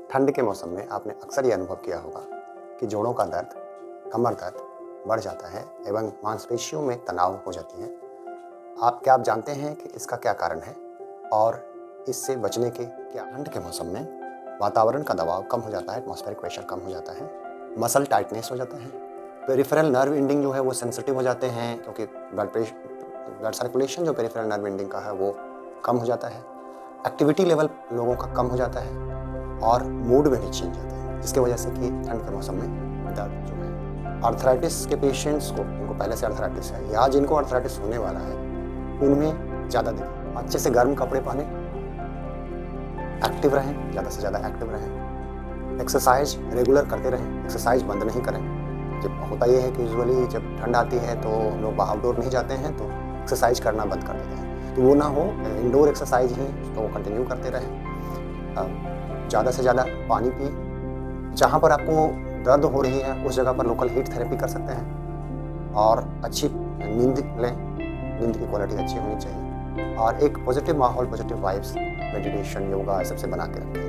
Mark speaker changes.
Speaker 1: ठंड के मौसम में आपने अक्सर ये अनुभव किया होगा कि जोड़ों का दर्द, कमर दर्द बढ़ जाता है एवं मांसपेशियों में तनाव हो जाती है। क्या आप जानते हैं कि इसका क्या कारण है और इससे बचने के क्या? ठंड के मौसम में वातावरण का दबाव कम हो जाता है, एटमॉस्फेरिक प्रेशर कम हो जाता है, मसल टाइटनेस हो जाता है, पेरिफेरल नर्व एंडिंग जो है वो सेंसिटिव हो जाते हैं क्योंकि ब्लड सर्कुलेशन जो पेरिफेरल नर्व एंडिंग का है वो कम हो जाता है, एक्टिविटी लेवल लोगों का कम हो जाता है और मूड में भी चेंज आता है, जिसकी वजह से कि ठंड के मौसम में दर्द जो है आर्थराइटिस के पेशेंट्स को, उनको पहले से आर्थराइटिस है या जिनको आर्थराइटिस होने वाला है, उनमें ज़्यादा दिक्कत। अच्छे से गर्म कपड़े पहने, एक्टिव रहें, ज़्यादा से ज़्यादा एक्टिव रहें, एक्सरसाइज रेगुलर करते रहें, एक्सरसाइज बंद नहीं करें। जब होता ये है कि यूजुअली जब ठंड आती है तो हम लोग आउटडोर नहीं जाते हैं तो एक्सरसाइज करना बंद कर देते हैं, तो वो ना हो, इंडोर एक्सरसाइज ही तो कंटिन्यू करते रहें। ज़्यादा से ज़्यादा पानी पिए, जहाँ पर आपको दर्द हो रही है उस जगह पर लोकल हीट थेरेपी कर सकते हैं और अच्छी नींद लें, नींद की क्वालिटी अच्छी होनी चाहिए और एक पॉजिटिव माहौल, पॉजिटिव वाइब्स, मेडिटेशन, योगा सबसे बना के रखें।